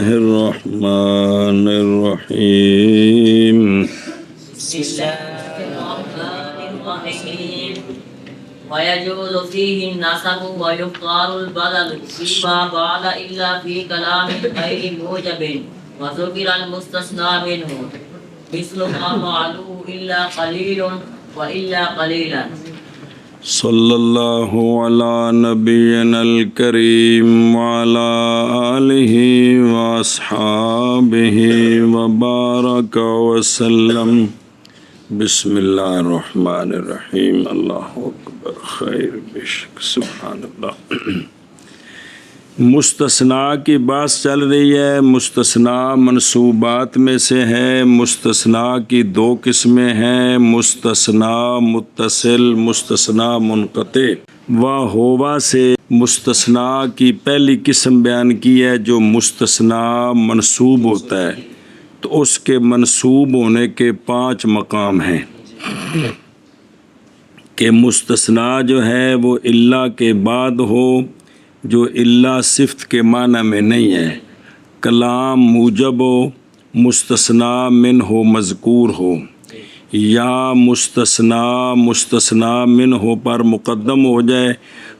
الله الرحمن الرحيم بسم الله الرحمن الرحيم ويجوز فيه النسب ويختار البدل فيما بعد إلا في كلام غير موجب وذكر المستثنى منه مثل ما فعلوه إلا قليل وإلا قليلا. صلی اللہ علی نبینا الکریم وعلی آلہ واصحابہ وبارک وسلم. بسم اللہ الرحمن الرحیم. اللہ اکبر. خیر بشک. سبحان اللہ. مستثنیٰ کی بات چل رہی ہے. مستثنیٰ منصوبات میں سے ہے. مستثنیٰ کی دو قسمیں ہیں: مستثنیٰ متصل، مستثنیٰ منقطع. ہوا سے مستثنیٰ کی پہلی قسم بیان کی ہے جو مستثنیٰ منصوب ہوتا ہے. تو اس کے منصوب ہونے کے 5 مقام ہیں کہ مستثنیٰ جو ہے وہ الا کے بعد ہو، جو الا صفت کے معنی میں نہیں ہے. کلام موجب ہو، مستثنیٰ من ہو، مذکور ہو، یا مستثنیٰ من ہو پر مقدم ہو جائے،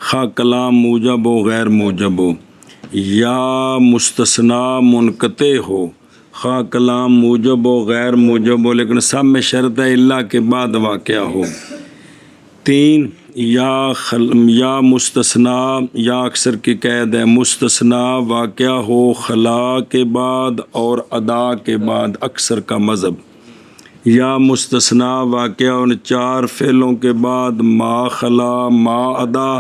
خواہ کلام موجب ہو غیر موجب ہو، یا مستثنیٰ منقطع ہو، خواہ کلام موجب ہو غیر موجب ہو، لیکن سب میں شرط ہے الا کے بعد واقعہ ہو. 3 یا مستثنیٰ، یا اکثر کی قید ہے، مستثنیٰ واقعہ ہو خلا کے بعد اور ادا کے بعد، اکثر کا مذہب. یا مستثنیٰ واقعہ ان 4 فعلوں کے بعد، ما خلا، ما ادا،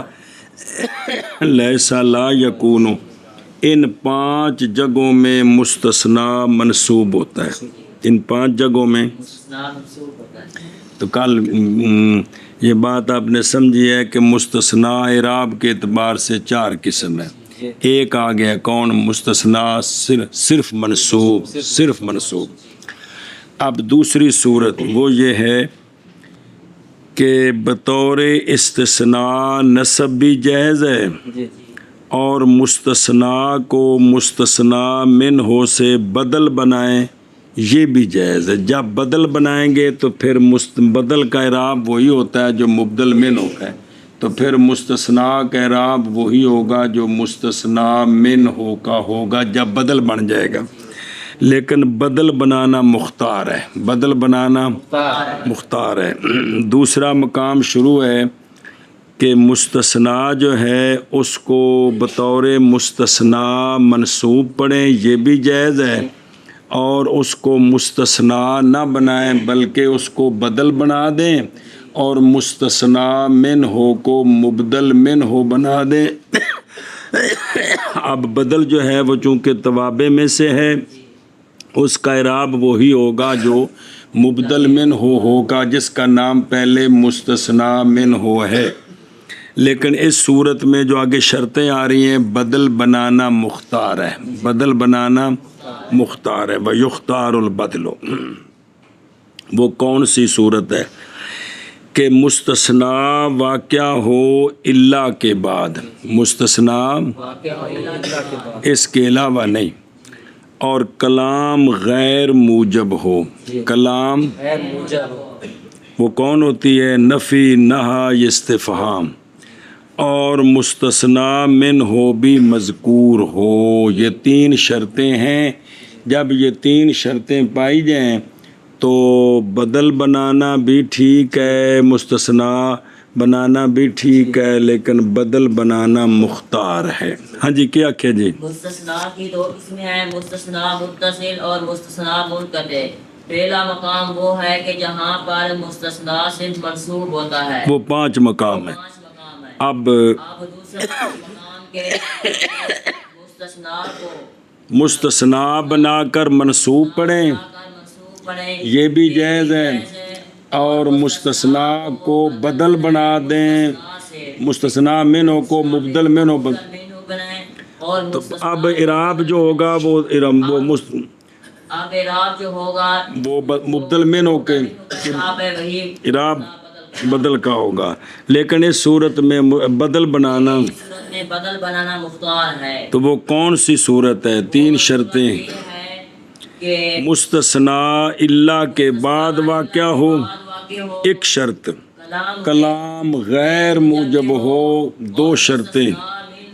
لیسا، لا یکون. ان 5 جگہوں میں مستثنیٰ منصوب ہوتا ہے. ان 5 جگہوں میں تو کل یہ بات آپ نے سمجھی ہے کہ مستثنیٰ اعراب کے اعتبار سے 4 قسم ہے. ایک آ گیا کون؟ مستثنیٰ صرف منصوب. اب دوسری صورت وہ یہ ہے کہ بطور استثناء نسب بھی جائز ہے اور مستثنیٰ کو مستثنیٰ منہ سے بدل بنائیں، یہ بھی جائز ہے. جب بدل بنائیں گے تو پھر بدل کا اعراب وہی ہوتا ہے جو مبدل من ہوتا ہے، تو پھر مستثنیٰ کا اعراب وہی ہوگا جو مستثنیٰ من ہو کا ہوگا جب بدل بن جائے گا. لیکن بدل بنانا مختار ہے، بدل بنانا مختار ہے. دوسرا مقام شروع ہے کہ مستثنیٰ جو ہے اس کو بطور مستثنیٰ منصوب پڑھیں، یہ بھی جائز ہے، اور اس کو مستثنیٰ نہ بنائیں بلکہ اس کو بدل بنا دیں، اور مستثنیٰ من ہو کو مبدل من ہو بنا دیں. اب بدل جو ہے وہ چونکہ توابع میں سے ہے، اس کا اعراب وہی ہوگا جو مبدل من ہو ہوگا، جس کا نام پہلے مستثنیٰ من ہو ہے. لیکن اس صورت میں جو آگے شرطیں آ رہی ہیں، بدل بنانا مختار ہے، بدل بنانا مختار ہے. وَيُخْتَارُ الْبَدْلُ. وہ کون سی صورت ہے کہ مستثنیٰ واقعہ ہو الا کے بعد، مستثنیٰ اس کے علاوہ نہیں، اور کلام غیر موجب ہو. کلام وہ کون ہوتی ہے؟ نفی، نہی، استفہام. اور مستثنیٰ من ہو بھی مذکور ہو. یہ 3 شرطیں ہیں. جب یہ 3 شرطیں پائی جائیں تو بدل بنانا بھی ٹھیک ہے، مستثنیٰ بنانا بھی ٹھیک ہے، لیکن بدل بنانا مختار ہے. ہاں جی، کیا کہے جی؟ مستثنیٰ کی 2 قسمیں ہیں: مستثنیٰ متصل اور مستثنیٰ منقطع. پہلا مقام وہ ہے کہ جہاں پر مستثنیٰ صرف منصوب ہوتا ہے، وہ 5 مقام ہیں. اب دوسرے مقام کے مستثنیٰ کو مستثنیٰ بنا کر منصوب پڑھیں، یہ بھی جائز ہے، اور مستثنیٰ کو بدل بنا دیں، مستثنیٰ منہ کو مبدل منہ بنائیں. تو اب اعراب جو ہوگا وہ مبدل منہ کے اعراب بدل کا ہوگا، لیکن اس صورت میں بدل بنانا صورت میں بدل بنانا مختار ہے۔ تو وہ کون سی صورت ہے؟ 3 شرطیں، یہ ہے کہ مستثنا اللہ کے بعد واقع ہو، بعد واقع ہو، ایک شرط کلام کلام غیر موجب ہو، 2 شرطیں من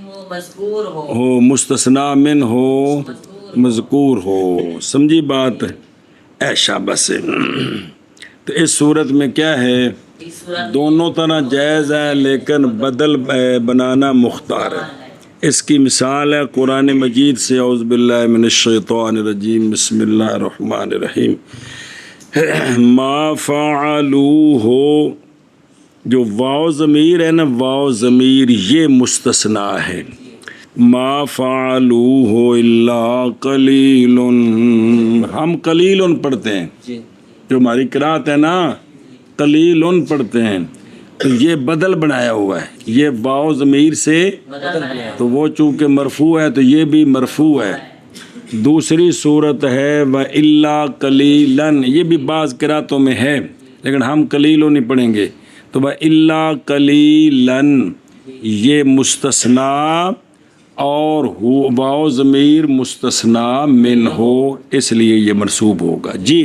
ہو، مذکور ہو، مستثنا من ہو، مذکور ہو۔ سمجھی بات؟ ایشا بس تو اس صورت میں کیا ہے؟ اس صورت دونوں طرح جائز ہے، لیکن بدل بنانا مختار ہے۔ اس کی مثال ہے قرآن مجید سے، اعوذ باللہ من الشیطان الرجیم، بسم اللہ الرحمن الرحیم۔ ما فعلوہ، جو واو ضمیر ہے نا، واو ضمیر یہ مستثنا ہے۔ ما فعلوہ الا قلیل، ہم قلیل پڑھتے ہیں، جو ہماری قرات ہے نا قلیل پڑھتے ہیں، تو یہ بدل بنایا ہوا ہے، یہ واو ضمیر سے بدل ہے۔ تو وہ چونکہ مرفوع ہے تو یہ بھی مرفوع ہے۔ دوسری صورت ہے وَإِلَّا قَلِيلًا، یہ بھی بعض قراتوں میں ہے لیکن ہم قلیل نہیں پڑھیں گے، تو وَإِلَّا قَلِيلًا یہ مستثنا اور واو ضمیر مستثنا من ہو، اس لیے یہ منصوب ہوگا۔ جی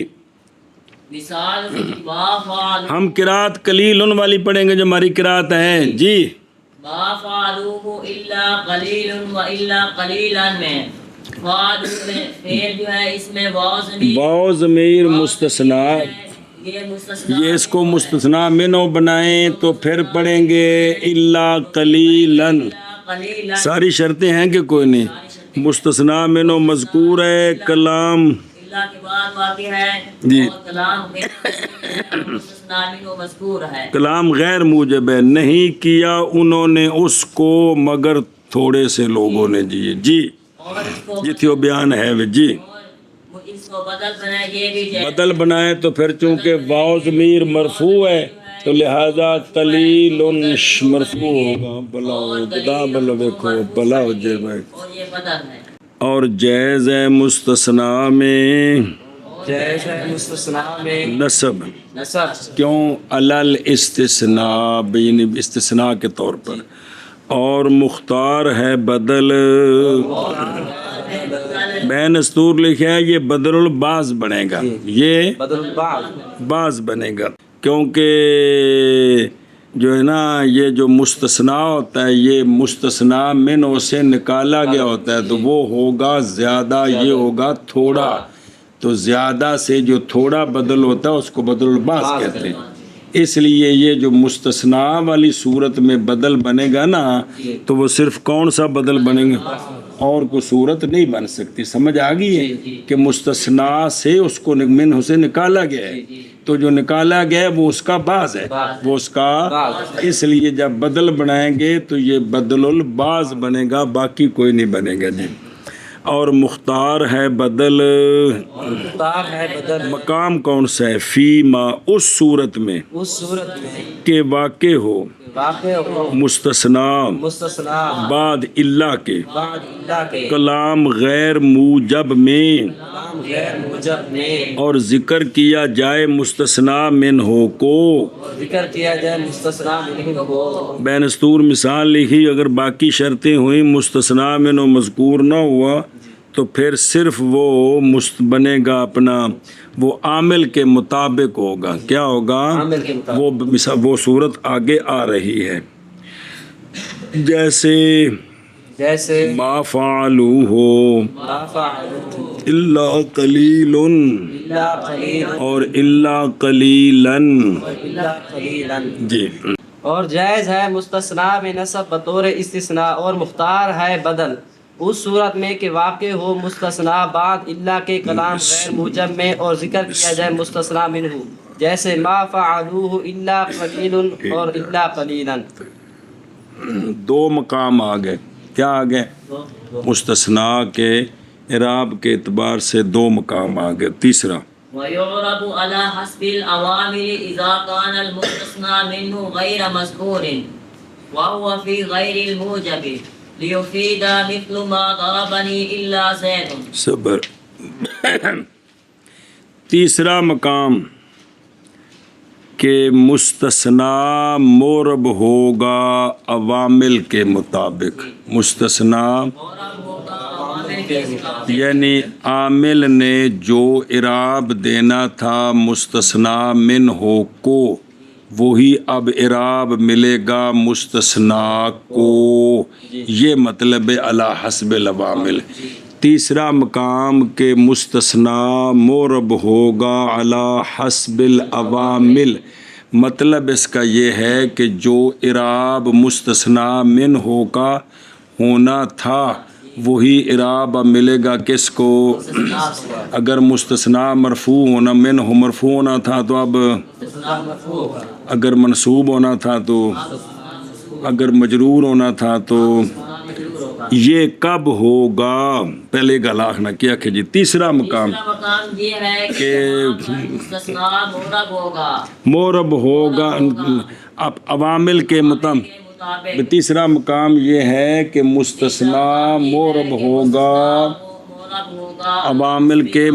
مثال ما فعلوا، ہم قرات قلیل والی پڑھیں گے جو ہماری قرات ہے۔ جی ما فعلوه الا قلیل و الا قلیلا میں فعلوا میں فعل جو ہے اس میں واو ضمیر مستثنا، یہ مستثنا یہ اس کو مستثنا منو بنائیں تو پھر پڑھیں گے الا قلیلاً۔ قلیلا، ساری شرطیں ہیں کہ کوئی نہیں؟ مستثنا منو مذکور ہے، کلام اللہ کے بعد واقع ہے، جی اور کلام مستثنا منہ مذکور ہے۔ کلام غیر موجب ہے، نہیں کیا انہوں نے اس کو مگر تھوڑے سے لوگوں نے۔ جی اور اس کو یہ تھی وہ بیان ہے وہ۔ جی اور اس کو بدل بنائے، یہ بھی جائز۔ بدل بنائے تو پھر چونکہ واو ضمیر مرفوع ہے تو لہذا قلیل مرفوع ہوگا۔ بلا ہو بدا بلا دیکھو بلا ہو جائے بھائی۔ اور یہ بدل ہے۔ اور جائز ہے مستثنا میں جیسے مستثنا میں نصب، نصب کیوں؟ علل استثناء، بین استثناء کے طور پر، اور مختار ہے بدل، میں نستور لکھا ہے یہ بدل البعض بنے گا، یہ بدل البعض بعض بنے گا، کیونکہ جو ہے نا یہ جو مستثنا ہوتا ہے یہ مستثنا منہ سے نکالا گیا ہوتا ہے تو وہ ہوگا زیادہ، یہ ہوگا تھوڑا، تو زیادہ سے جو تھوڑا بدل ہوتا ہے اس کو بدل البعض کہتے ہیں۔ اس لیے یہ جو مستثنا والی صورت میں بدل بنے گا نا تو وہ صرف کون سا بدل بنے گا؟ اور کوئی صورت نہیں بن سکتی۔ سمجھ آ گئی ہے کہ مستثنا سے اس کو منہ سے نکالا گیا ہے، تو جو نکالا گیا ہے وہ اس کا بعض ہے، وہ اس کا، اس لیے جب بدل بنائیں گے تو یہ بدل البعض بنے گا، باقی کوئی نہیں بنے گا۔ جی اور مختار ہے بدل، مختار ہے بدل مقام کون سا ہے؟ فی ما، اس صورت میں اس صورت میں کہ واقع ہو واقع ہو مستثنا مستثنا بعد اللہ کے، بعد اللہ کے، کلام غیر موجب میں، کلام غیر موجب میں، اور ذکر کیا جائے مستثنا من ہو کو، ذکر کیا جائے مستثنا منہ کو، بے نستور مثال لکھی، اگر باقی شرطیں ہوئیں مستثنا من و مذکور نہ ہوا تو پھر صرف وہ بنے گا اپنا، وہ عامل کے مطابق ہوگا۔ کیا ہوگا؟ عامل کے مطابق۔ وہ صورت آگے آ رہی ہے، جیسے ما فعلوہ ما فعلوہ الا قلیل الا قلیلا اور الا قلیلا۔ الا قلیلا۔ جی اور جائز ہے مستثنا میں نصب بطور استثناء، اور مختار ہے بدل اس صورت میں کہ واقع ہو مستثنا بعد اللہ کے، کلام غیر موجب میں، اور ذکر کیا جائے مستثنا منہ، جیسے ما فعلوہ الا قلیل اور الا قلیلا۔ 2 مقام آ گئے، کیا آ گئے؟ مستثنا کے اعراب کے اعتبار سے 2 مقام آ گئے۔ تیسرا ويعرب على حسب العوامل إذا كان المستثنى منه غير مذكور وهو في غير الموجب ليفيد مثل ما ضربني إلا زيد۔ صبر۔ تیسرا مقام کہ مستثنا مورب ہوگا عوامل کے مطابق. مستثنا یعنی عامل نے جو اعراب دینا تھا مستثنا منہ کو وہی اب اعراب ملے گا مستثنا کو. یہ مطلب علی حسب العوامل. تیسرا مقام کہ مستثنا مورب ہوگا علی حسب العوامل، مطلب اس کا یہ ہے کہ جو اعراب مستثنا منہ کا ہونا تھا وہی اعراب اب ملے گا کس کو؟ اگر مستثنا مرفوع ہونا منہ مرفوع ہونا تھا تو اب اگر منصوب ہونا تھا تو اگر مجرور ہونا تھا تو یہ کب ہوگا؟ پہلے گلاخ نہ کیا کہ جی. تیسرا مقام یہ ہے کہ مستثنا مورب ہوگا اب عوامل کے مطابق. تیسرا مقام یہ ہے کہ مستثنا مورب ہوگا عوامل کے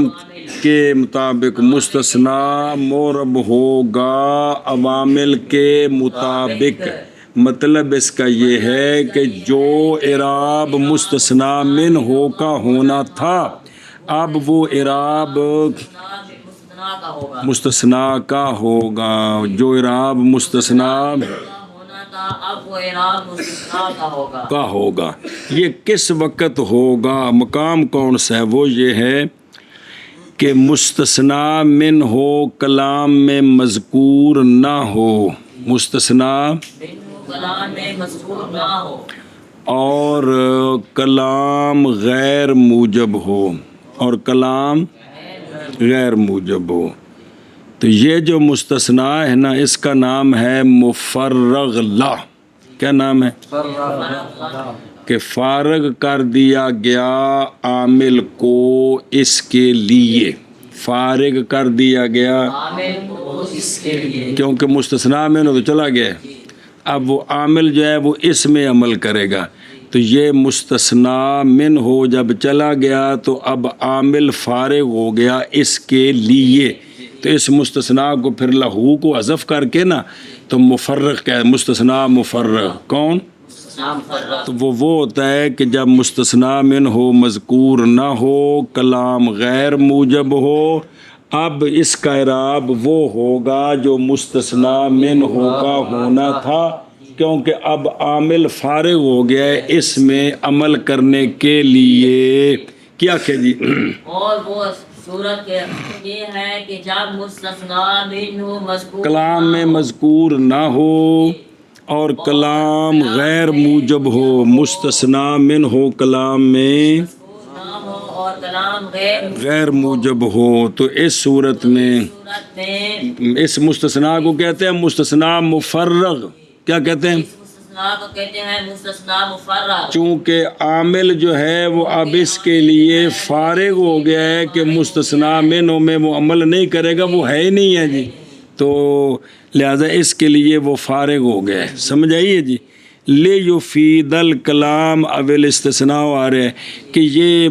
مطابق. مستثنا مورب ہوگا عوامل کے مطابق، مطلب اس کا یہ ہے کہ جو اعراب مستثنا منہ کا ہونا تھا اب وہ اعراب مستثنا کا ہوگا. جو اعراب مستثنا کا ہوگا یہ کس وقت ہوگا؟ مقام کون سا ہے؟ وہ یہ ہے کہ مستثنا منہ ہو کلام میں مذکور نہ ہو. مستثنا اور کلام غیر موجب ہو اور کلام غیر موجب ہو. تو یہ جو مستثنا ہے نا اس کا نام ہے مفرغ لا. کیا نام ہے؟ کہ فارغ کر دیا گیا عامل کو اس کے لیے. فارغ کر دیا گیا کیونکہ مستثنا میں تو چلا گیا، اب وہ عامل جو ہے وہ اس میں عمل کرے گا. تو یہ مستثنا من ہو جب چلا گیا تو اب عامل فارغ ہو گیا اس کے لیے. تو اس مستثنا کو پھر لہو کو حذف کر کے نا تو مفرغ کہہ مستثنا مفرغ. کون؟ تو وہ ہوتا ہے کہ جب مستثنا من ہو مذکور نہ ہو کلام غیر موجب ہو اب اس کا اعراب وہ ہوگا جو مستثنا من ہو کا ہونا تھا کیونکہ اب عامل فارغ ہو گیا ہے اس میں عمل کرنے کے لیے. کیا کہ جی اور وہ صورت یہ ہے کہ جب مستثنا منہ مذکور کلام میں مذکور نہ ہو اور کلام غیر موجب ہو. مستثنا من ہو کلام میں اور کلام غیر موجب ہو تو اس صورت میں اس مستثنا کو کہتے ہیں مستثنا مفرغ. کیا کہتے ہیں؟ مستثنا کو کہتے ہیں مستثنا مفرغ. چونکہ عامل جو ہے وہ اب اس کے لیے فارغ ہو گیا ہے کہ مستثنا منہ میں وہ عمل نہیں کرے گا، وہ ہے ہی نہیں ہے جی، تو لہذا اس کے لیے وہ فارغ ہو گیا ہے. سمجھ آئیے جی. لے یفید الکلام اول استثناء آ رہے ہیں کہ یہ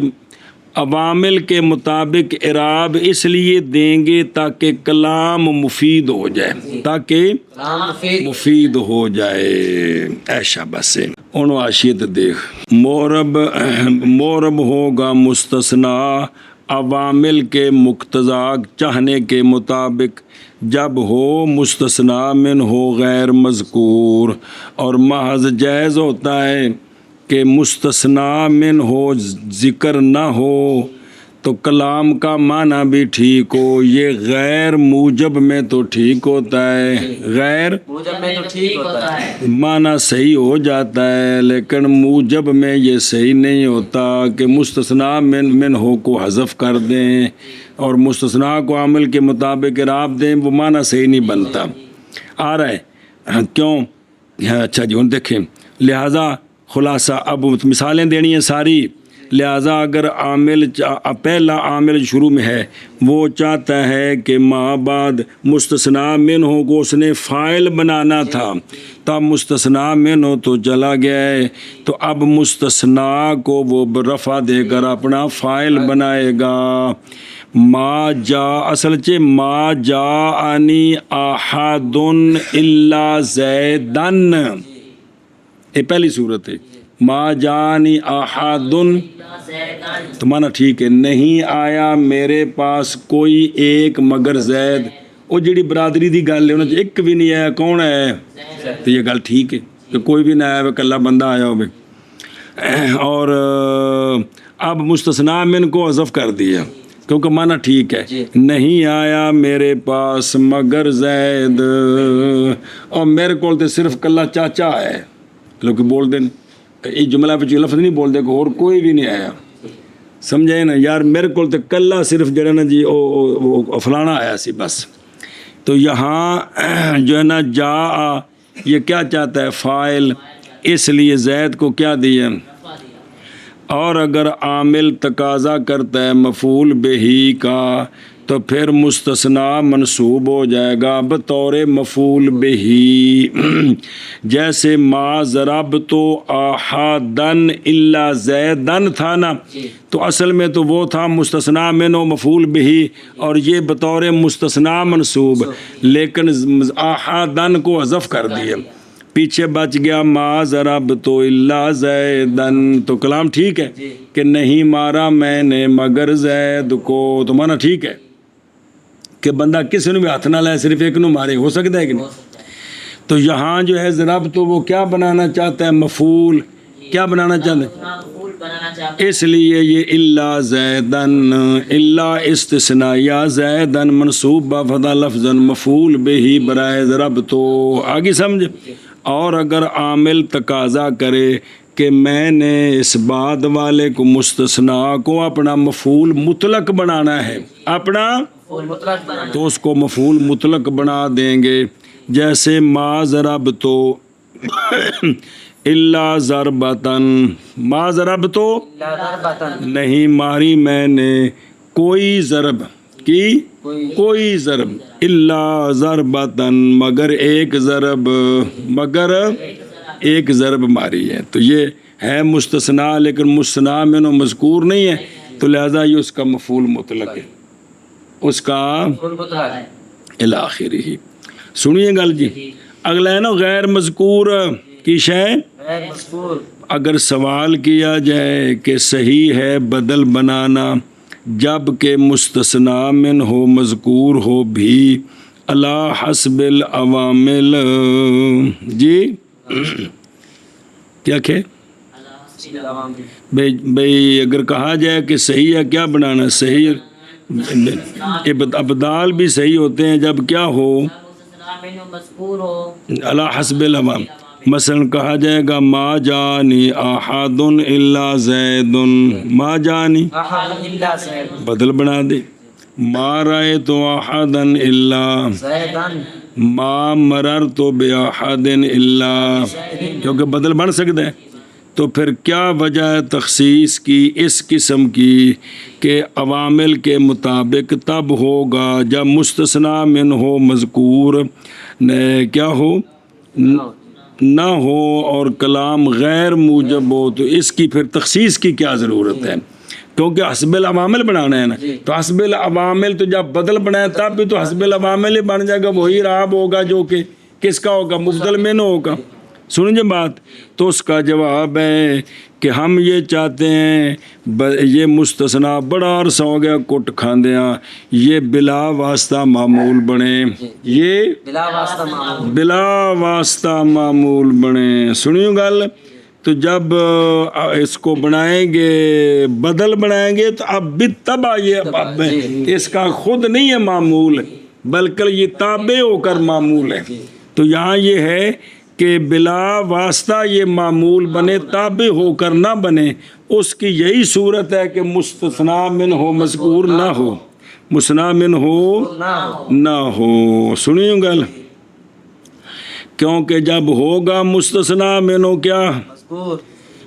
عوامل کے مطابق اعراب اس لیے دیں گے تاکہ کلام مفید ہو جائے، تاکہ مفید ہو جائے. ایشا بس ان واشیت دیکھ مورب ہوگا مستثنا عوامل کے مقتضا چاہنے کے مطابق جب ہو مستثنا من ہو غیر مذکور. اور محض جائز ہوتا ہے کہ مستثنا من ہو ذکر نہ ہو تو کلام کا معنی بھی ٹھیک ہو. یہ غیر موجب میں تو ٹھیک ہوتا ہے، غیر موجب میں تو ٹھیک ہوتا ہے، معنی صحیح ہو جاتا ہے، لیکن موجب میں یہ صحیح نہیں ہوتا کہ مستثنا من ہو کو حذف کر دیں اور مستثنا کو عامل کے مطابق اعراب دیں، وہ معنی صحیح نہیں بنتا. آ رہا ہے کیوں؟ اچھا جی ہن دیکھیں. لہٰذا خلاصہ اب مثالیں دینی ہیں ساری. لہٰذا اگر عامل پہلا عامل شروع میں ہے وہ چاہتا ہے کہ ماں بعد مستثنا من ہو کو اس نے فاعل بنانا تھا، تب مستثنا من ہو تو چلا گیا ہے تو اب مستثنا کو وہ رفع دے کر اپنا فاعل بنائے گا. ما جا اصل چ ما جاءنی احد الا زیدن، یہ پہلی صورت ہے، ما جاءنی احد تو مانا ٹھیک ہے، نہیں آیا میرے پاس کوئی ایک مگر زید، وہ جڑی برادری دی گل ہے انہاں ایک بھی نہیں آیا، کون ہے؟ تو یہ گل ٹھیک ہے کہ کوئی بھی نہ آیا، کلا بندہ آیا ہوئے۔ اور اب مستثنا من کو حذف کر دیا کیونکہ مانا ٹھیک ہے، نہیں آیا میرے پاس مگر زید، اور میرے کول تے صرف کلا چاچا ہے، لوگ بول دیں یہ جملہ پہ لفظ نہیں بول دے کہ اور کوئی بھی نہیں آیا، سمجھے نا یار، میرے کول تے کلا صرف جڑا نا جی او فلانا آیا سی بس۔ تو یہاں جو ہے نا جا یہ کیا چاہتا ہے؟ فاعل، اس لیے زید کو کیا دیا، اور اگر عامل تقاضا کرتا ہے مفعول بہی کا تو پھر مستثنا منصوب ہو جائے گا بطور مفعول بہی، جیسے ما ضربت احدن الا زیدن تھا نا، تو اصل میں تو وہ تھا مستثنا من و مفعول بہی، اور یہ بطور مستثنا منصوب، لیکن احدن کو حذف کر دیا، پیچھے بچ گیا ما ضربت الا زیدن، تو کلام ٹھیک ہے کہ نہیں مارا میں نے مگر زید کو، تو مانا ٹھیک ہے کہ بندہ کسی نے بھی ہاتھ نہ لائے، صرف ایک نو مارے، ہو سکتا ہے کہ نہیں؟ تو یہاں جو ہے ضرب تو وہ کیا بنانا چاہتا ہے؟ مفعول، کیا بنانا چاہتا ہے؟ اس لیے یہ الا زیدن، الا استثناء یا زیدن منصوب بفتح لفظاً مفعول بہی برائے ضرب، تو آگے سمجھ۔ اور اگر عامل تقاضا کرے کہ میں نے اس بعد والے کو مستثنا کو اپنا مفعول مطلق بنانا ہے، اپنا تو اس کو مفعول مطلق بنا دیں گے، جیسے ما ضربت الا ضربتن، ما ضربت نہیں ماری میں نے کوئی ضرب کی، کوئی ضرب، الا ضربتن مگر ایک ضرب، مگر ایک ضرب ماری ہے، تو یہ ہے مستثنا، لیکن مستثنا من و مذکور نہیں ہے، تو لہذا یہ اس کا مفعول مطلق ہے، اس کا الاخری ہی۔ سنیے گل جی، اگلا ہے نا غیر مذکور کی شے، اگر سوال کیا جائے کہ صحیح ہے بدل بنانا جب کہ مستثنا من ہو مذکور ہو بھی علی حسب العوامل، جی کیا کہ بھئی اگر کہا جائے کہ صحیح ہے، کیا بنانا صحیح، ابدال بھی صحیح ہوتے ہیں جب کیا ہو علی حسب العوامل، مثلا کہا جائے گا ما جانی احد الا زید، ما جانی بدل بنا دے، ما رأیت احدا الا، ما مررت باحد الا، کیونکہ بدل بن سکتا ہے، تو پھر کیا وجہ ہے تخصیص کی اس قسم کی کہ عوامل کے مطابق تب ہوگا جب مستثنا من ہو مذکور کیا ہو نہ ہو اور کلام غیر موجب ہو، تو اس کی پھر تخصیص کی کیا ضرورت ہے، کیونکہ حسب العوامل بنانا ہے نا، تو حسب العوامل تو جب بدل بنایا تب بھی تو حسب العوامل ہی بن جائے گا، وہی راب ہوگا جو کہ کس کا ہوگا، مبدل میں نہ ہوگا۔ سنیں بات، تو اس کا جواب ہے کہ ہم یہ چاہتے ہیں یہ مستثنا بڑا عرصہ ہو گیا کٹ کھاندیاں، یہ بلا واسطہ معمول بنے، یہ بلا واسطہ معمول بنے۔ سنیو گل، تو جب اس کو بنائیں گے بدل بنائیں گے تو اب بھی تبع یہ اب اس کا خود نہیں ہے معمول، بلکہ یہ تابع ہو کر معمول ہے، تو یہاں یہ ہے کہ بلا واسطہ یہ معمول بنے، تابع ہو کر نہ بنے، اس کی یہی صورت ہے کہ مستثنا من ہو مذکور نہ ہو، مستثنا من ہو نہ ہو۔ سنیو گل، کیونکہ جب ہوگا مستثنا من ہو کیا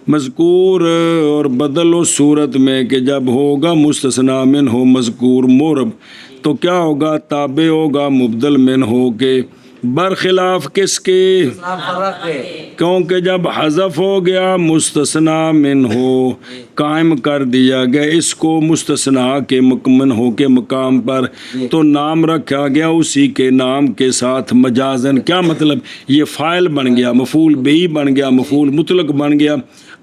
مذکور، اور بدل اس صورت میں کہ جب ہوگا مستثنا من ہو مذکور مورب، تو کیا ہوگا تابع ہوگا مبدل من ہو کے، برخلاف کس کے؟ فرق ہے کیونکہ جب حذف ہو گیا مستثنا من ہو قائم کر دیا گیا اس کو مستثنا کے مکمن ہو کے مقام پر تو نام رکھا گیا اسی کے نام کے ساتھ مجازن. کیا مطلب؟ یہ فاعل بن گیا، مفعول بہی بن گیا، مفعول مطلق بن گیا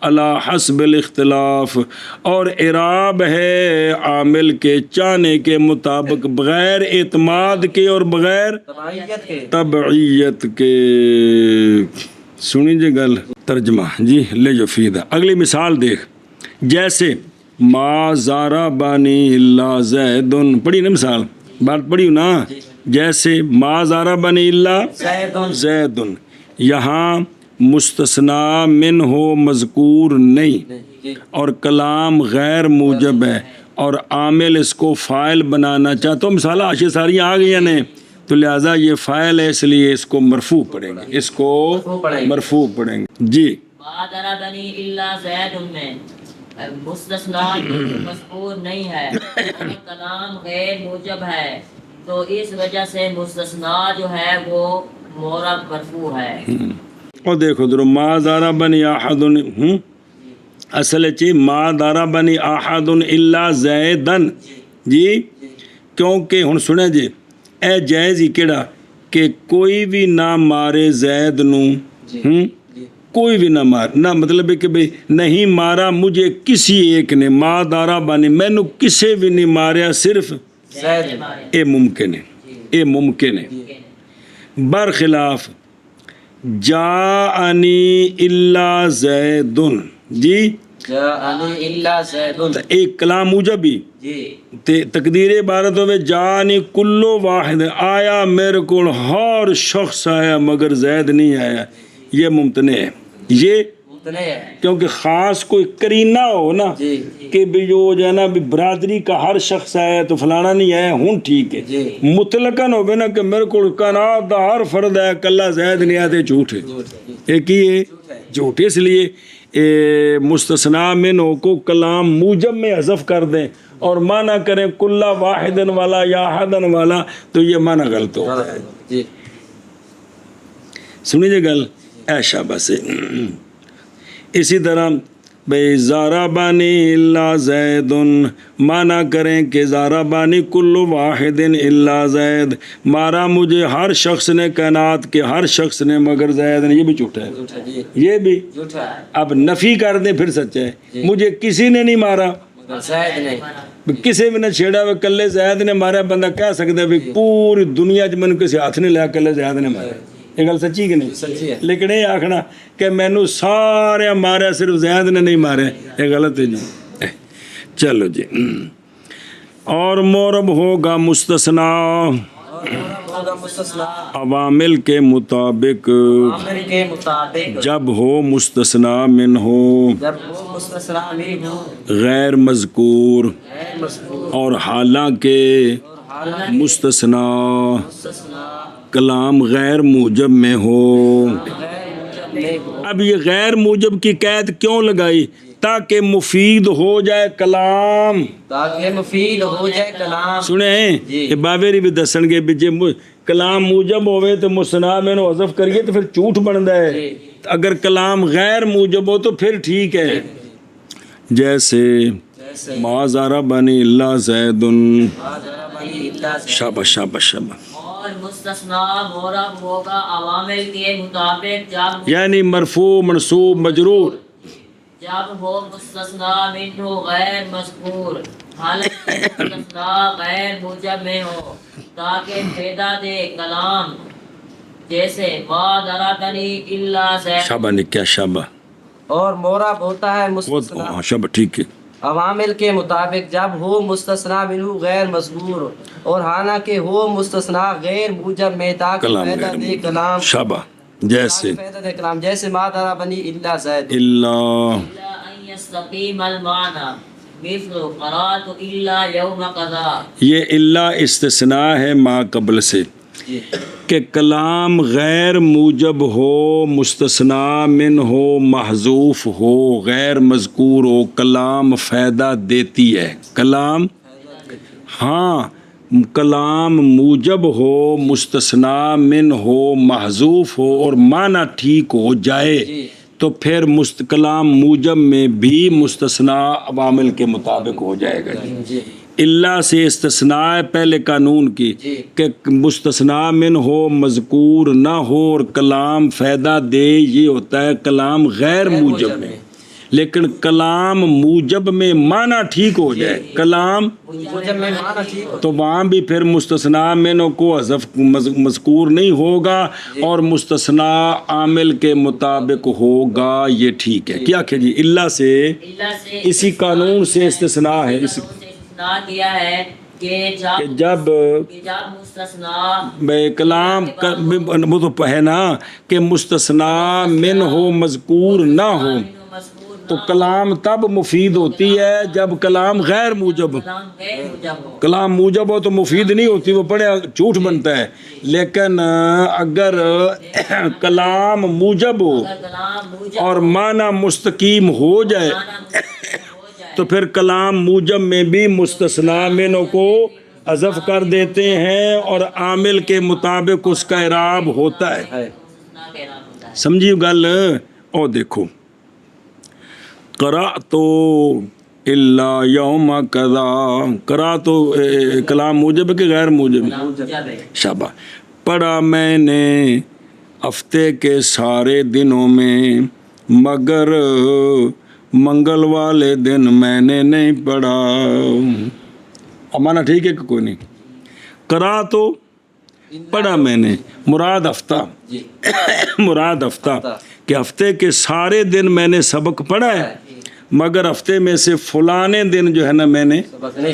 علی حسب الاختلاف، اور اعراب ہے عامل کے چاہنے کے مطابق بغیر اعتماد کے اور بغیر تبعیت کے. تبعیت کے. سنی جی گل ترجمہ جی لے جو فیدہ. اگلی مثال دیکھ، جیسے ما زارا بانی اللہ زیدن، پڑھی نا مثال، بات پڑھی نا، جیسے ما زارا بانی اللہ زیدن، یہاں مستثنا من ہو مذکور نہیں اور کلام غیر موجب ہے اور عامل اس کو فاعل بنانا چاہتا ہوں. مثال آشی ساری آ گئی ہیں تو لہٰذا یہ فاعل ہے اس لیے اس کو مرفوع پڑھیں گے، اس کو مرفوع پڑھیں گے. جی ما ضربنی الا زید میں مستثنا مذکور نہیں ہے اور کلام غیر موجب ہے تو اس وجہ سے مستثنا جو ہے وہ مورب مرفوع ہے. اور دیکھو در ما دارا بنی احد، اصل چی ما دارا بنی احد الا زیدن جی، کیونکہ ہن سنے جی اے جائز ہی کیڑا کہ کوئی بھی نہ مارے زید نو، کوئی بھی نہ مار، نہ مطلب ہے کہ بھئی نہیں مارا مجھے کسی ایک نے، ما دارا بنی میں نو کسے بھی نہیں ماریا صرف اے ممکن ہے، اے ممکن ہے. برخلاف جاءنی الا زیدن جی، جاءنی الا زیدن ایک کلام موجب ہی جی، تقدیر عبارت ہوئے جانی کلو واحد، آیا میرے کو ہر شخص آیا مگر زید نہیں آیا، یہ ممتنع ہے. یہ ممتنع ہے کیونکہ خاص کوئی کرینہ ہو نا جی کہ بھی جو جو ہے نا بھی برادری کا ہر شخص آیا تو فلانا نہیں آیا ہوں ٹھیک ہے. جی. مطلقاً ہوگا نا کہ میرے کو کائنات دا ہر فرد ہے کلہ زید نہیں آتے، جھوٹ ہے، ایک ہی ہے جھوٹ. اس لیے مستثنا منو کو کلام موجب میں حذف کر دیں اور معنی کریں کلہ واحدن والا یا احدن والا تو یہ معنی غلط ہو. جی. سنیے گل ایشا بس. اسی طرح بھئی زارا بانی اللہ زیدن، معنی کریں کہ زارا بانی کل واحد اللہ زید، مارا مجھے ہر شخص نے کائنات کے ہر شخص نے مگر زید نے، یہ بھی جھوٹا ہے، یہ بھی. اب نفی کر دیں پھر سچا ہے، مجھے کسی نے نہیں مارا، زید نہیں کسی بھی نے چھیڑا ہوئے کلے زید نے مارا. بندہ کہہ سکتا ہے بھی پوری دنیا چ من کسی ہاتھ نہیں لیا کلے زید نے مارا، یہ گل سچی کہ نہیں؟ سچی ہے. لیکن یہ آخنا کہ مینو سارے ماریا صرف زید نے نہیں مارے، یہ غلط ہے جی. چلو جی، اور مورب ہوگا مستثنا ہوگا مستثنا عوامل کے مطابق عامل کے مطابق جب ہو مستثنا من ہو جب وہ مستثنا من ہو غیر مذکور غیر مذکور اور حالانکہ مستثنا مستثنا کلام غیر موجب میں ہو. غیر موجب میں ہو. اب یہ غیر موجب کی قید کیوں لگائی؟ تاکہ مفید ہو جائے کلام. تاکہ مفید ہو جائے کلام. سنیں یہ بابری بھی دسن گے بھی جے کلام موجب ہوئے تو مستثنا میں نو حذف کریے تو پھر جھوٹ بنتا ہے، اگر کلام غیر موجب ہو تو پھر ٹھیک ہے. جیسے ما زارا بنی اللہ زیدن، شاباش شاباش شاباش. اور مستثنا مورب ہوگا عوامل کے مطابق یعنی مرفوع منصوب مجرور جب ہو مستثنا منہ غیر مذکور، حالانکہ مستثنا غیر موجب میں ہو تاکہ فائدہ دے کلام، جیسے ما ضربنی الا زید. شاباش نے کیا شاباش، اور مورب ہوتا ہے وہ مستثنا شاباش ٹھیک ہے. عوامل کے مطابق جب ہو مستثنا منہ غیر مذکور اور حالانکہ ہو مستثنا غیر موجب میں تاکہ کلام فائدہ غیر دے موجب. کلام، شاباش. جیسے فائدہ دے کلام، جیسے ما ضربنی الا زید. اللہ الا ان یستقیم المعنی مثل قرات الا یوم قضا. یہ اللہ استثناء ہے ما قبل سے کہ کلام غیر موجب ہو، مستثنا من ہو، محذوف ہو، غیر مذکور ہو، کلام فائدہ دیتی ہے. کلام ہاں کلام موجب ہو، مستثنا من ہو، محذوف ہو اور معنی ٹھیک ہو جائے تو پھر کلام موجب میں بھی مستثنا عوامل کے مطابق ہو جائے گا جی۔ اللہ سے استثناء ہے پہلے قانون کی کہ مستثنا من ہو، مذکور نہ ہو اور کلام فائدہ دے، یہ ہوتا ہے کلام غیر موجب میں۔ لیکن کلام موجب میں معنی ٹھیک ہو جائے، کلام تو وہاں بھی پھر مستثنا منہ کو حذف مذکور نہیں ہوگا اور مستثنا عامل کے مطابق ہوگا، یہ ٹھیک ہے۔ کیا کہ جی اللہ سے اسی قانون سے استثناء ہے، اس کیا ہے کہ جب مستثنا کلام وہ تو ہے نا کہ مستثنا من ہو، مذکور نہ ہو، تو کلام تب مفید ہوتی ہے جب کلام غیر موجب، کلام موجب ہو تو مفید نہیں ہوتی، وہ بڑے جھوٹ بنتا ہے۔ لیکن اگر کلام موجب ہو اور معنی مستقیم ہو جائے تو پھر کلام موجب میں بھی مستثنا منہ کو حذف کر دیتے ہیں اور عامل کے مطابق اس کا اعراب ہوتا ہے۔ سمجھی گل؟ اور دیکھو قرأت الا یوم کذا، قرأت کلام موجب کہ غیر موجب؟ شاباش۔ پڑھا میں نے ہفتے کے سارے دنوں میں مگر منگل والے دن میں نے نہیں پڑھا۔ امانا ٹھیک ہے کہ کوئی نہیں؟ قرأت پڑھا میں نے، مراد ہفتہ، مراد ہفتہ کہ ہفتے کے سارے دن میں نے سبق پڑھا ہے، مگر ہفتے میں سے فلانے دن جو ہے نا میں نے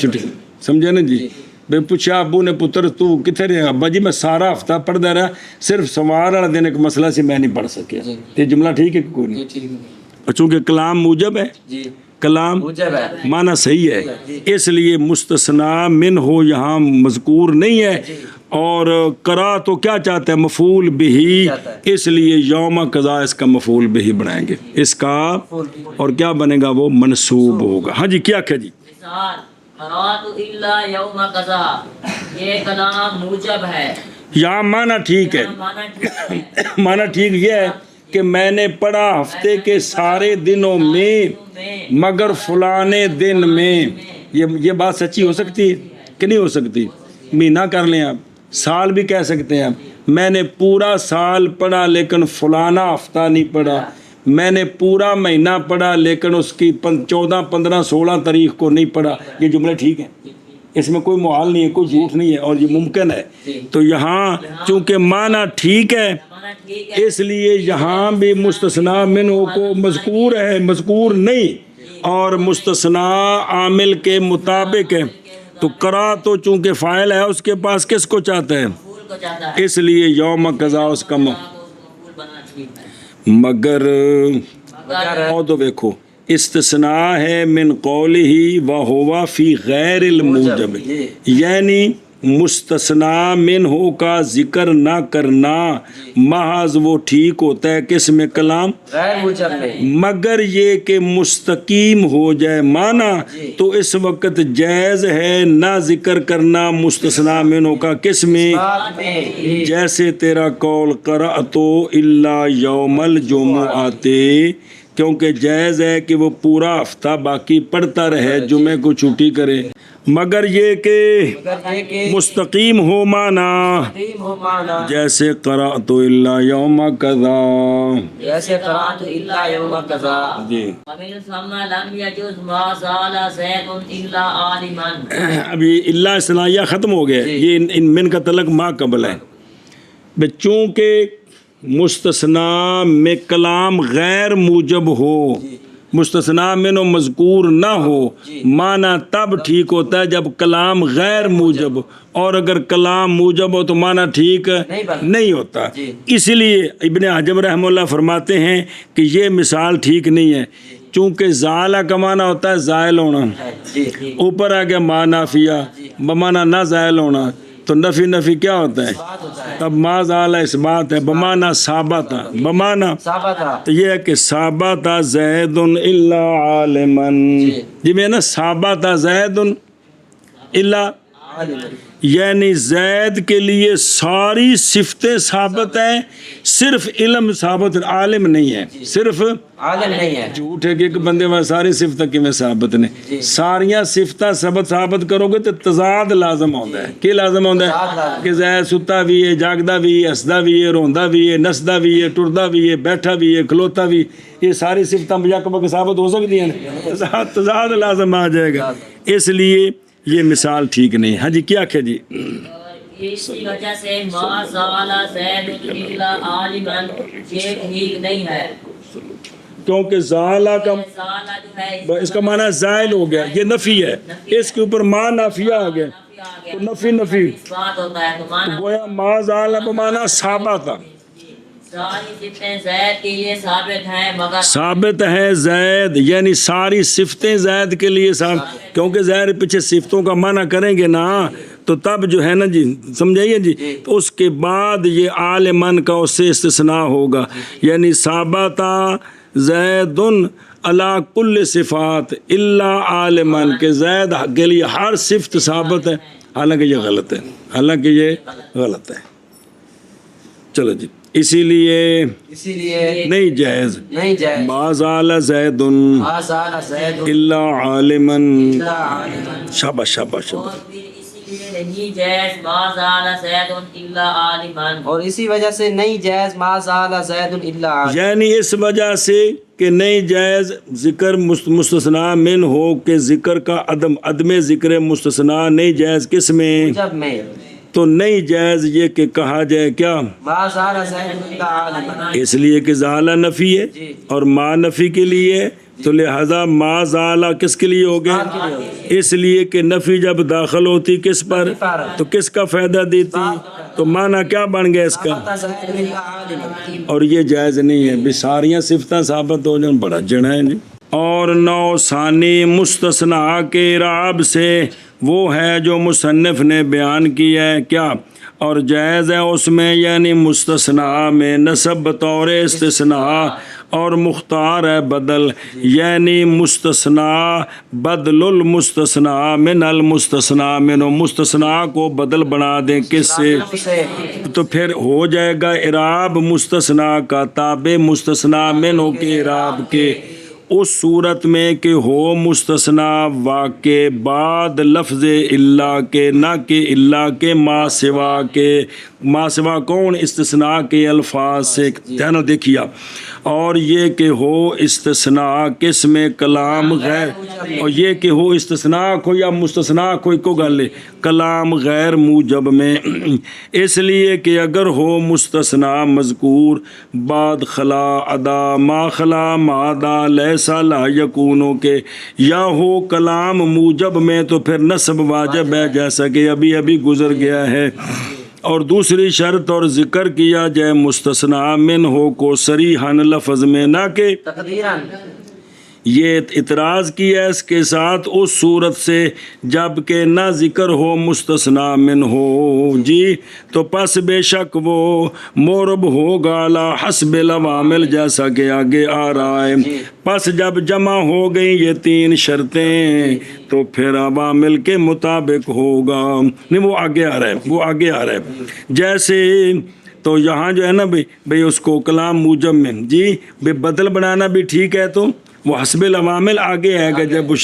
چھٹی۔ سمجھے نا جی؟ بے پوچھا ابو نے پتر تو کتنے رہے؟ ابا جی میں سارا ہفتہ پڑھتا رہا، صرف سوار والا دن ایک مسئلہ سے میں نہیں پڑھ سکیا۔ یہ جملہ ٹھیک ہے کہ کوئی نہیں؟ چونکہ کلام موجب ہے، کلام معنی صحیح ہے، اس لیے مستثنا من ہو یہاں مذکور نہیں ہے، اور کرا تو کیا چاہتا ہے؟ مفعول بہی، اس لیے یوم قضا اس کا مفعول بہی بنائیں گے، اس کا اور کیا بنے گا؟ وہ منصوب ہوگا۔ ہاں جی کیا کہ جی قرأت الا یوم قضا، یہ کلام موجب ہے، یہاں معنی ٹھیک ہے، معنی ٹھیک یہ ہے کہ میں نے پڑھا ہفتے کے سارے دنوں میں مگر فلانے دن میں۔ یہ بات سچی ہو سکتی ہے کہ نہیں ہو سکتی؟ مہینہ کر لیں آپ، سال بھی کہہ سکتے ہیں آپ، میں نے پورا سال پڑھا لیکن فلانا ہفتہ نہیں پڑھا، میں نے پورا مہینہ پڑھا لیکن اس کی 14، 15، 16 تاریخ کو نہیں پڑھا۔ یہ جملے ٹھیک ہیں، اس میں کوئی محال نہیں ہے، کوئی جھوٹ نہیں ہے اور یہ ممکن ہے۔ تو یہاں چونکہ معنی ٹھیک ہے اس لیے یہاں بھی مستثنا منہ کو مذکور ہے، مذکور نہیں، اور مستثنا عامل کے مطابق ہے۔ تو کرا تو چونکہ فاعل ہے اس کے پاس کس کو چاہتا ہے؟ اس لیے یوم قضا اس کا مگر، اور تو دیکھو استثناء ہے من قوله وهو فی غیر الموجب، یعنی مستثنا منہ کا ذکر نہ کرنا محض وہ ٹھیک ہوتا ہے کس میں؟ کلام غیر موجب میں، مگر یہ کہ مستقیم ہو جائے معنی تو اس وقت جائز ہے نہ ذکر کرنا مستثنا منہ کا کس میں؟ جیسے تیرا قول قرأت الا یوم الجمعۃ، کیونکہ جائز ہے کہ وہ پورا ہفتہ باقی پڑھتا رہے، جمعے کو چھٹی کرے، مگر یہ کہ مستقیم ہو معنی، جیسے قرأت الا یوم کذا، جیسے قرأت الا یوم قضا۔ جی ومن ثم لم يجوز ما زال زید الا عالما، ابھی اللہ صلاحیہ ختم ہو گیا، یہ ان من کا تعلق ما قبل ہے۔ چونکہ مستثنا میں کلام غیر موجب ہو، مستثنا منہ مذکور نہ ہو، معنی تب ٹھیک ہوتا ہے جب کلام غیر موجب، اور اگر کلام موجب ہو تو معنی ٹھیک نہیں ہوتا۔ اس لیے ابن حجر رحمہ اللہ فرماتے ہیں کہ یہ مثال ٹھیک نہیں ہے، چونکہ زالہ کا معنی ہوتا ہے زائل ہونا، اوپر آ گیا ما نافیہ بمعنی نہ زائل ہونا، تو نفی کیا ہوتا ہے؟ تب ما زال اس بات ہے بمعنی ثابت، بمعنی تو یہ ہے کہ ثابت زید الا عالما، جی میں نا ثابت زید الا یعنی زید کے لیے ساری صفتیں ثابت ہیں، صرف علم ثابت، عالم نہیں ہے، صرف عالم نہیں ہے. جھوٹ ہے کہ ایک بندے میں ساری صفتیں کیویں ثابت نے، ساریاں صفتیں ثابت کرو گے تو تضاد لازم ہوتا ہے. کی لازم ہوتا ہے کہ زید ستا بھی ہے، جاگدا بھی ہے، ہسدا بھی ہے، روندا بھی ہے، نسدا بھی ہے، ٹردا بھی ہے، بیٹھا بھی ہے، کھلوتا بھی، یہ ساری صفتیں مجاکبہ ثابت ہو سکتی ہیں، تضاد لازم آ جائے گا. اس لیے یہ مثال ٹھیک نہیں. ہاں جی کیا کہ جی اسی وجہ سے ما زال زید الا عالما یہ ٹھیک نہیں ہے، کیونکہ زالہ کا زالہ جو ہے اس کا معنی زائل ہو گیا، یہ نفی ہے، اس کے اوپر ما نافیہ آ گیا تو نفی اس بات ہوتا ہے تو مانا گویا ما زالہ بمعنی ثابت، ساری صفتیں زید کے لیے ثابت ہیں مگر ثابت ہے زید، یعنی ساری صفتیں زید کے لیے ثابت، کیونکہ ظاہر پیچھے صفتوں کا معنی کریں گے نا تو تب جو ہے نا جی سمجھائیے جی، تو اس کے بعد یہ عالمن کا اس سے استثناء ہوگا، یعنی ثابتہ زید علی کل صفات الا عالمن، کہ زید کے لیے ہر صفت ثابت ہے، حالانکہ یہ غلط ہے، حالانکہ یہ غلط ہے. چلو جی اسی لیے نہیں جائز نہیں جائز ما زال زید ما زال زید الا عالمن. الا عالما. شاباش شاباش اور شاباش. پھر اسی لیے نہیں جائز ما زال زید الا عالما، اور اسی وجہ سے نہیں جائز ما زال زید الا عالما، یعنی اس وجہ سے کہ نہیں جائز ذکر مستثنیٰ من ہو کہ ذکر کا عدم ذکر مستثنیٰ نہیں جائز کس میں، جب میں تو نہیں جائز یہ کہ کہا جائے کیا ما زال زید الا عالما. اس لیے کہ زالہ نفی ہے اور ما نفی کے لیے، تو لہذا ما زالہ کس کے لیے ہو گیا، اس لیے کہ نفی جب داخل ہوتی کس پر تو کس کا فائدہ دیتی، تو معنی کیا بن گیا اس کا، زید الا عالما. اور یہ جائز نہیں ہے بھی ساریاں صفتیں ثابت ہو جائیں، بڑا جڑا ہے جی. اور نو ثانی مستثنیٰ کے اعراب سے وہ ہے جو مصنف نے بیان کیا ہے کیا، اور جائز ہے اس میں یعنی مستثنیٰ میں نسب بطور استثناء، اور مختار ہے بدل، یعنی مستثنیٰ بدل المستثنیٰ من المستثنیٰ من، مستثنیٰ کو بدل بنا دیں کس سے، تو پھر ہو جائے گا اعراب مستثنیٰ کا تابع مستثنیٰ منہ کے اعراب کے، اس صورت میں کہ ہو مستثنیٰ واقع بعد لفظ الا کے، نہ کہ الا کے ما سوا کے، ما سوا کون استثناء کے الفاظ سے، دھیان دیکھیا، اور یہ کہ ہو استثناء کس میں کلام غیر، اور یہ کہ ہو استثناء کو یا مستثناء کو گل ہے کلام غیر موجب میں، اس لیے کہ اگر ہو مستثناء مذکور بعد خلا ادا ما خلا مادا لیسا لا یکونو کے، یا ہو کلام موجب میں تو پھر نصب واجب ہے جیسا کہ ابھی گزر گیا ہے. اور دوسری شرط اور ذکر کیا جائے مستثنیٰ من ہو کو صریحاً لفظ میں، نہ کہ تقدیراً. یہ اعتراض کیا ہے اس کے ساتھ اس صورت سے جب کہ نہ ذکر ہو مستثنیٰ من ہو جی، تو پس بے شک وہ مورب ہوگا لا حسب العوامل جیسا کہ آگے آ رہا ہے. پس جب جمع ہو گئی یہ تین شرطیں تو پھر عوامل کے مطابق ہوگا، نہیں وہ آگے آ رہا ہے، جیسے تو یہاں جو ہے نا بھئی اس کو کلام موجب میں جی بھئی بدل بنانا بھی ٹھیک ہے، تو وہ حسب العوامل آگے آئے گا جب وہ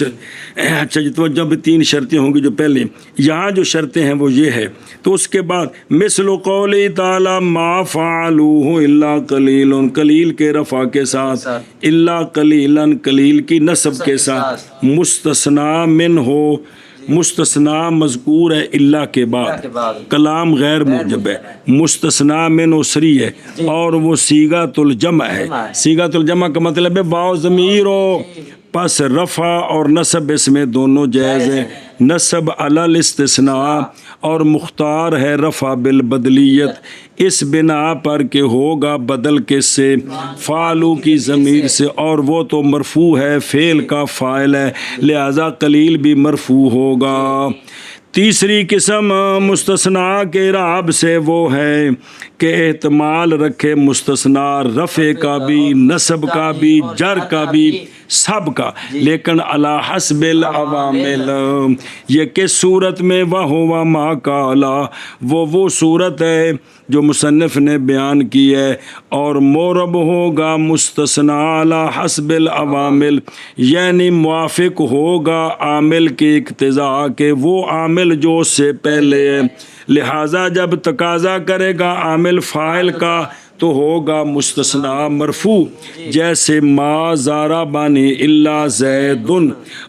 اچھا جی، تو جب تین شرطیں ہوں گی جو پہلے یہاں جو شرطیں ہیں وہ یہ ہے، تو اس کے بعد مثل قول تعالی ما فعلوہ الا قلیل، قلیل کے رفع کے ساتھ، الا قلیلا قلیل کی نصب کے ساتھ، مستثنیٰ من ہو، مستثنیٰ مذکور ہے اللہ کے بعد، کلام غیر موجب ہے، مستثنیٰ من اسری ہے، اور وہ صیغۃ الجمع ہے. صیغۃ الجمع کا مطلب ہے باء ضمیر ہو، پس رفع اور نصب اس میں دونوں جائز ہیں، نصب علی الاستثناء اور مختار ہے رفع بالبدلیت، اس بنا پر کہ ہوگا بدل کس سے، فعلو کی ضمیر سے، اور وہ تو مرفوع ہے فعل کا فاعل ہے، لہذا قلیل بھی مرفوع ہوگا. تیسری قسم مستثنیٰ کے اعراب سے وہ ہے کہ احتمال رکھے مستثنا رفع کا بھی، نصب کا بھی، جر کا بھی، سب کا، لیکن علی حسب العوامل، یہ کس صورت میں؟ وَهُوَ مَا قَالَ، وہ صورت ہے جو مصنف نے بیان کی ہے، اور مورب ہوگا مستثنا علی حسب العوامل، یعنی موافق ہوگا عامل کی اقتضاء کے، وہ عامل جو اس سے پہلے ہے، لہٰذا جب تقاضا کرے گا عامل فاعل کا تو ہوگا مستثنا مرفوع، جیسے ما زارا بانی الا زیدن،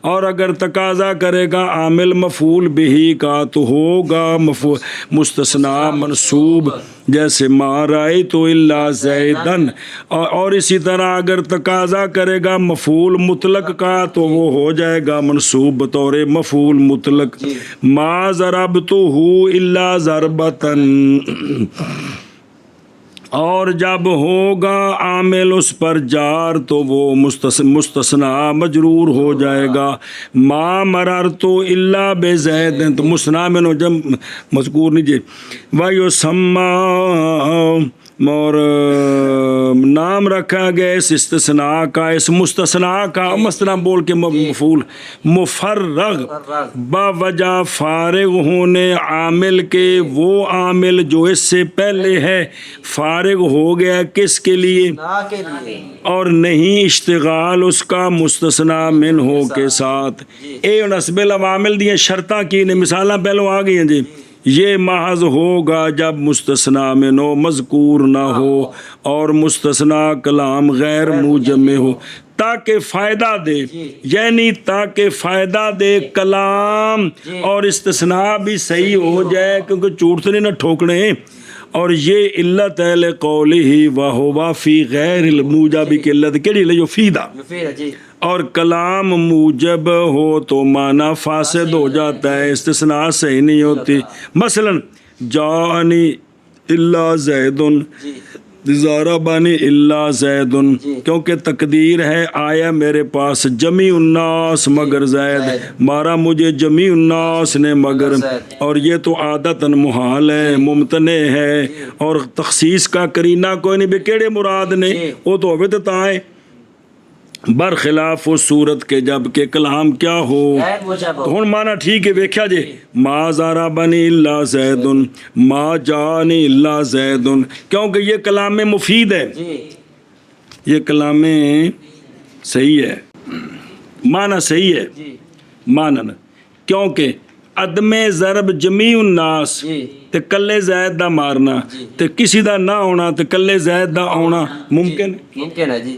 اور اگر تقاضا کرے گا عامل مفعول بہی کا تو ہوگا مستثنا منصوب، جیسے ما رأیت الا زیدن، اور اسی طرح اگر تقاضا کرے گا مفعول مطلق کا تو وہ ہو جائے گا منصوب بطور مفعول مطلق، ما ضربتہ الا ضربتن، اور جب ہوگا عامل اس پر جار تو وہ مستثنا مجرور ہو جائے گا، ما مررت الا بزید، تو مستثنا میں جب مذکور نیچے، وَيُسَمَّى، اور نام رکھا گیا اس استثناء کا، اس مستثنا کا، مستثنا بول کے مفعول، مفرغ، باوجہ فارغ ہونے عامل کے، وہ عامل جو اس سے پہلے ہے فارغ ہو گیا کس کے لیے؟ اور نہیں اشتغال اس کا مستثنا منہ کے ساتھ، اے نصب العوامل دیے شرطاں کی نے، مثالاں پہلو آ گئی ہیں جی، یہ محض ہوگا جب مستثنا میں نو مذکور نہ ہو اور مستثنا کلام غیر موجب میں ہو، تاکہ فائدہ دے، یعنی تاکہ فائدہ دے کلام اور استثناء بھی صحیح ہو جائے، کیونکہ چوٹ سے نہیں نہ ٹھوکنے، اور یہ علت ہے لقولہ وہو فی غیر الموجب کی علت کیڑی لے جو فیدہ، اور کلام موجب ہو تو معنی فاسد ہو جاتا ہے، استثناء صحیح نہیں ہوتی، مثلا جانی الا زیدن، ضربنی الا زیدن، کیونکہ تقدیر ہے آیا میرے پاس جمیع الناس مگر زید، مارا مجھے جمیع الناس نے مگر، اور یہ تو عادتاً محال ہے، ممتنع ہے، اور تخصیص کا قرینہ کوئی نہیں، بکیڑے مراد نے وہ تو ہوئے تو آئے، برخلاف اس صورت کے جب کہ کلام کیا ہو، ہن مانا ٹھیک ہے، ویکھیا جی، ما ضربنی الا زیدن، ما جانی الا زیدن، کیونکہ یہ کلام میں مفید ہے، یہ کلام میں صحیح ہے، مانا صحیح ہے، مانا، کیونکہ عدم ضرب جمیع الناس تے کلے زید دا مارنا تے کسی دا نہ ہونا تے کلے زید دا ہونا ممکن ہے جی،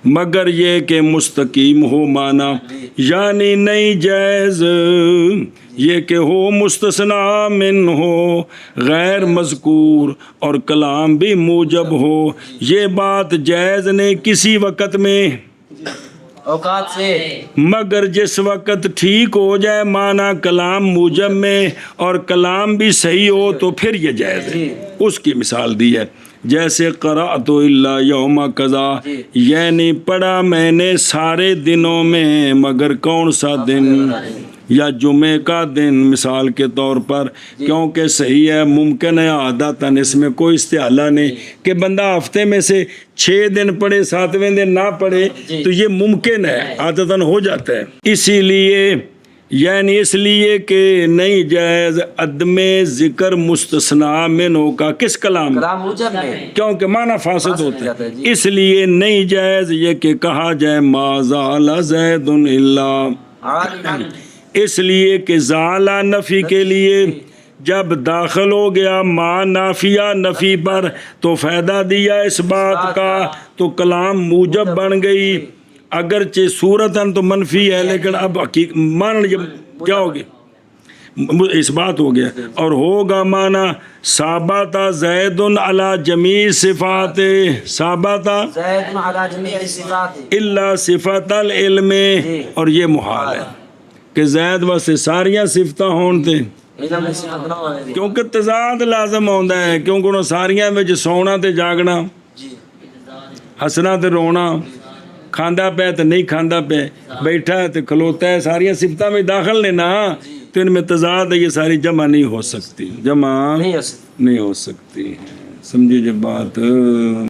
مگر یہ کہ مستقیم ہو مانا، یعنی نہیں جائز یہ کہ ہو مستثنا من ہو غیر مذکور اور کلام بھی موجب ہو، یہ بات جائز نہیں کسی وقت میں اوقات سے، مگر جس وقت ٹھیک ہو جائے مانا کلام موجب میں اور کلام بھی صحیح ہو تو پھر یہ جائز ہے، اس کی مثال دی ہے، جیسے قرأت الا یوم قضا، یعنی پڑھا میں نے سارے دنوں میں مگر کون سا دن، یا جمعے کا دن مثال کے طور پر، کیونکہ صحیح ہے، ممکن ہے عادتاً، اس میں کوئی استحالہ نہیں کہ بندہ ہفتے میں سے 6 دن پڑھے 7ویں دن نہ پڑھے، تو یہ ممکن ہے، عادتاً ہو جاتا ہے، اسی لیے یعنی اس لیے کہ نہیں جائز عدم ذکر مستثنا منہ کا کس کلام موجب میں، کیونکہ معنی فاسد ہوتا ہے، اس لیے نہیں جائز یہ کہ کہا جائے ما زال زید الا، اس لیے کہ زالہ نفی کے لیے جب داخل ہو گیا ما نافیہ نفی پر تو فائدہ دیا اس بات کا تو کلام موجب بن گئی، اگرچہ صورتاً تو منفی ہے لیکن اب مان کیا ہوگی اس بات ہو گیا، اور ہوگا مانا ثابت زید علی جمیع صفات، ثابت زید علی جمیع صفات الا صفت العلم، اور یہ محال ہے کہ زید واسطے ساریاں صفتاں ہون تے، کیونکہ تضاد لازم ہوندا ہے، کیونکہ انہوں ساریاں میں سونا تے جاگنا، ہسنا تے رونا، کھاندا پہ تو نہیں کھاندا پہ، بیٹھا ہے تو کھلوتا ہے، ساریاں صفتاں میں داخل لینا، تو ان میں تضاد ہے، یہ ساری جمع نہیں ہو سکتی، جمع نہیں ہو سکتی۔ سمجھے جب بات